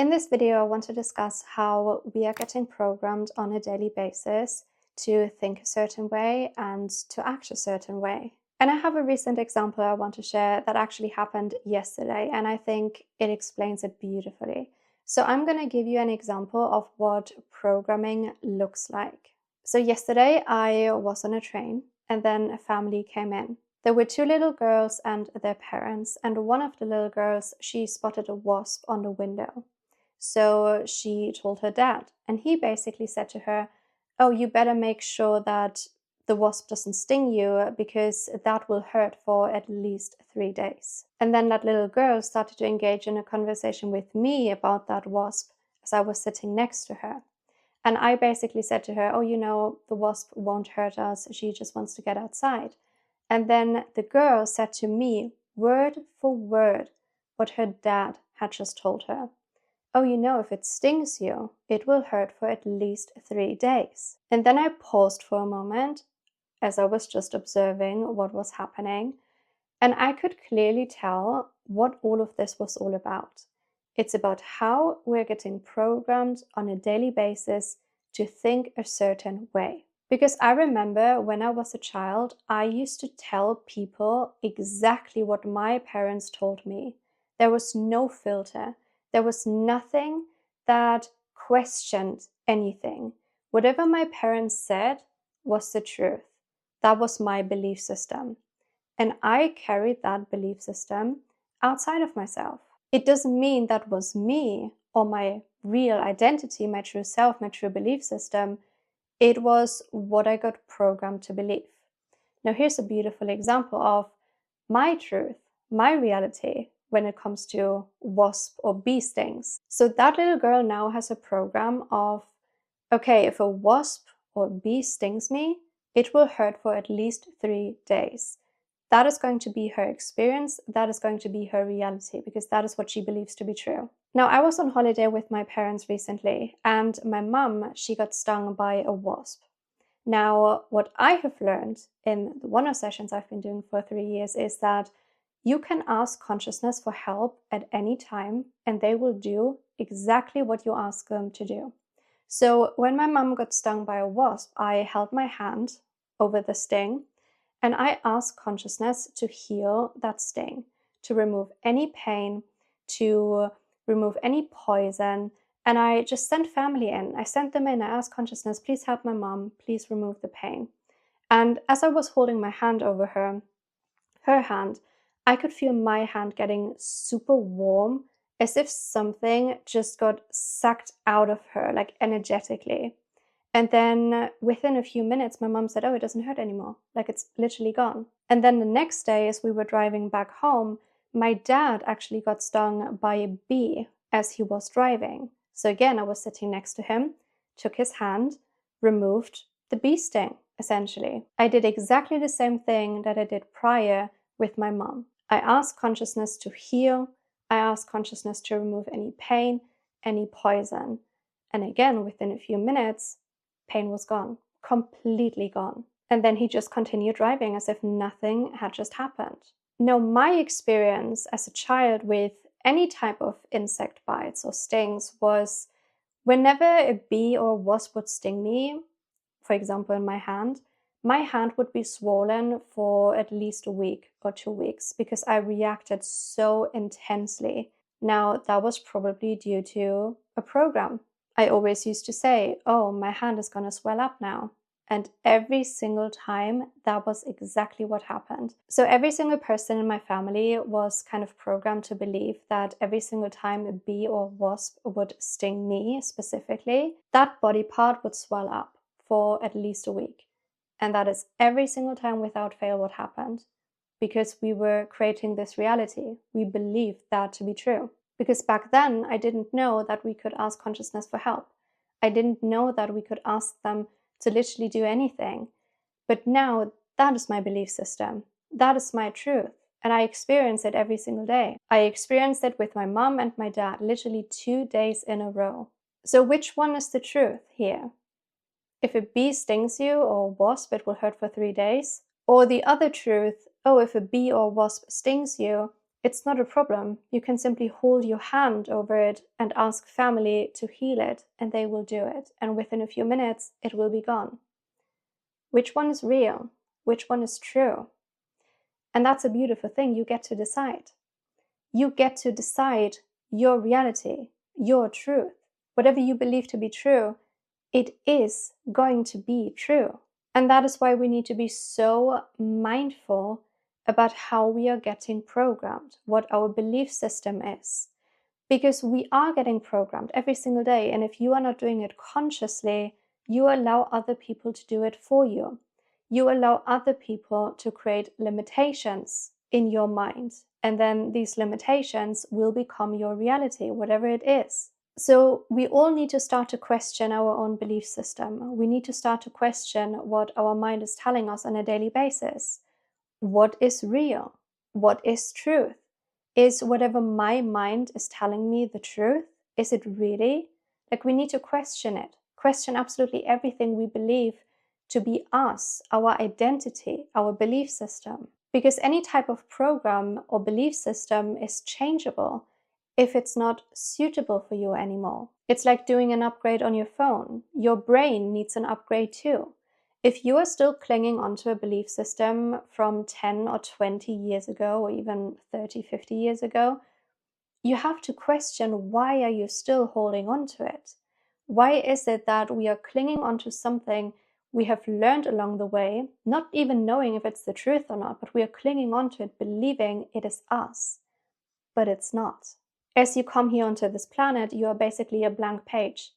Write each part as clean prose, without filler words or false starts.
In this video, I want to discuss how we are getting programmed on a daily basis to think a certain way and to act a certain way. And I have a recent example I want to share that actually happened yesterday, and I think it explains it beautifully. So I'm going to give you an example of what programming looks like. So yesterday I was on a train and then a family came in. There were two little girls and their parents, and one of the little girls, she spotted a wasp on the window. So she told her dad, and he basically said to her, "Oh, you better make sure that the wasp doesn't sting you because that will hurt for at least 3 days." And then that little girl started to engage in a conversation with me about that wasp as I was sitting next to her. And I basically said to her, "Oh, the wasp won't hurt us. She just wants to get outside." And then the girl said to me, word for word, what her dad had just told her. "Oh, if it stings you, it will hurt for at least 3 days." And then I paused for a moment as I was just observing what was happening. And I could clearly tell what all of this was all about. It's about how we're getting programmed on a daily basis to think a certain way. Because I remember when I was a child, I used to tell people exactly what my parents told me. There was no filter. There was nothing that questioned anything. Whatever my parents said was the truth. That was my belief system. And I carried that belief system outside of myself. It doesn't mean that was me or my real identity, my true self, my true belief system. It was what I got programmed to believe. Now, here's a beautiful example of my truth, my reality when it comes to wasp or bee stings. So that little girl now has a program of, okay, if a wasp or bee stings me, it will hurt for at least 3 days. That is going to be her experience. That is going to be her reality because that is what she believes to be true. Now, I was on holiday with my parents recently, and my mum, she got stung by a wasp. Now, what I have learned in the one-on-one sessions I've been doing for 3 years is that you can ask consciousness for help at any time, and they will do exactly what you ask them to do. So when my mum got stung by a wasp, I held my hand over the sting, and I asked consciousness to heal that sting, to remove any pain, to remove any poison. And I just sent family in. I sent them in. I asked consciousness, please help my mom. Please remove the pain. And as I was holding my hand over her hand, I could feel my hand getting super warm, as if something just got sucked out of her, like energetically. And then within a few minutes, my mom said, "Oh, it doesn't hurt anymore. Like it's literally gone." And then the next day, as we were driving back home, my dad actually got stung by a bee as he was driving. So again, I was sitting next to him, took his hand, removed the bee sting, essentially. I did exactly the same thing that I did prior with my mom. I asked consciousness to heal. I asked consciousness to remove any pain, any poison. And again, within a few minutes, pain was gone, completely gone. And then he just continued driving as if nothing had just happened. Now, my experience as a child with any type of insect bites or stings was whenever a bee or wasp would sting me, for example, in my hand would be swollen for at least a week or 2 weeks because I reacted so intensely. Now, that was probably due to a program. I always used to say, "Oh, my hand is going to swell up now." And every single time, that was exactly what happened. So every single person in my family was kind of programmed to believe that every single time a bee or wasp would sting me specifically, that body part would swell up for at least a week. And that is every single time without fail what happened. Because we were creating this reality. We believed that to be true. Because back then, I didn't know that we could ask consciousness for help. I didn't know that we could ask them to literally do anything. But now, that is my belief system. That is my truth. And I experience it every single day. I experienced it with my mom and my dad literally 2 days in a row. So which one is the truth here? If a bee stings you or a wasp, it will hurt for 3 days? Or the other truth, oh, if a bee or wasp stings you, It's not a problem. You can simply hold your hand over it and ask family to heal it, and they will do it. And within a few minutes, it will be gone. Which one is real? Which one is true? And that's a beautiful thing. You get to decide. You get to decide your reality, your truth. Whatever you believe to be true, it is going to be true. And that is why we need to be so mindful about how we are getting programmed, what our belief system is. Because we are getting programmed every single day. And if you are not doing it consciously, you allow other people to do it for you. You allow other people to create limitations in your mind. And then these limitations will become your reality, whatever it is. So we all need to start to question our own belief system. We need to start to question what our mind is telling us on a daily basis. What is real? What is truth? Is whatever my mind is telling me the truth? Is it really? Like, we need to question it. Question absolutely everything we believe to be us, our identity, our belief system. Because any type of program or belief system is changeable if it's not suitable for you anymore. It's like doing an upgrade on your phone. Your brain needs an upgrade too. If you are still clinging onto a belief system from 10 or 20 years ago, or even 30, 50 years ago, you have to question, why are you still holding on to it? Why is it that we are clinging onto something we have learned along the way, not even knowing if it's the truth or not, but we are clinging onto it, believing it is us, but it's not. As you come here onto this planet, you are basically a blank page.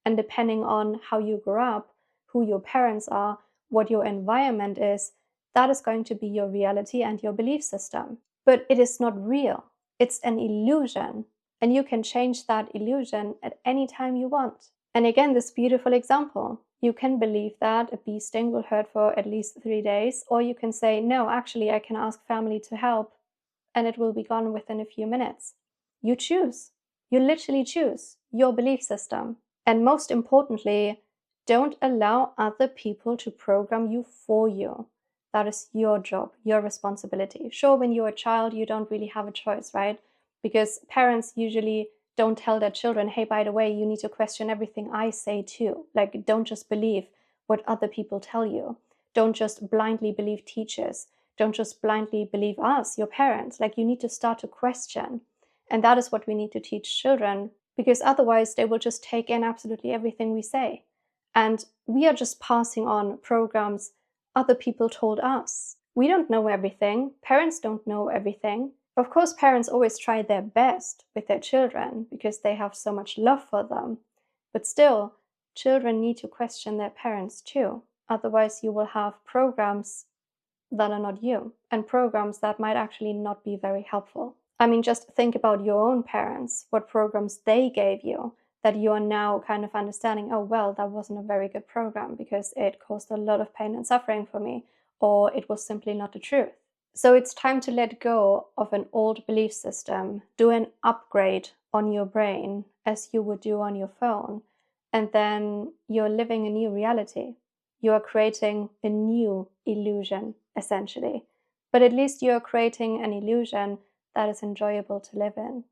And depending on how you grew up, who your parents are, what your environment is, that is going to be your reality and your belief system. But it is not real. It's an illusion. And you can change that illusion at any time you want. And again, this beautiful example. You can believe that a bee sting will hurt for at least 3 days, or you can say, no, actually, I can ask family to help, and it will be gone within a few minutes. You choose. You literally choose your belief system. And most importantly, don't allow other people to program you for you. That is your job, your responsibility. Sure, when you're a child, you don't really have a choice, right? Because parents usually don't tell their children, hey, by the way, you need to question everything I say too. Like, don't just believe what other people tell you. Don't just blindly believe teachers. Don't just blindly believe us, your parents. Like, you need to start to question. And that is what we need to teach children, because otherwise they will just take in absolutely everything we say. And we are just passing on programs other people told us. We don't know everything. Parents don't know everything. Of course, parents always try their best with their children because they have so much love for them. But still, children need to question their parents too. Otherwise, you will have programs that are not you, and programs that might actually not be very helpful. I mean, just think about your own parents, what programs they gave you that you are now kind of understanding, oh, well, that wasn't a very good program because it caused a lot of pain and suffering for me, or it was simply not the truth. So it's time to let go of an old belief system, do an upgrade on your brain as you would do on your phone, and then you're living a new reality. You are creating a new illusion, essentially. But at least you are creating an illusion that is enjoyable to live in.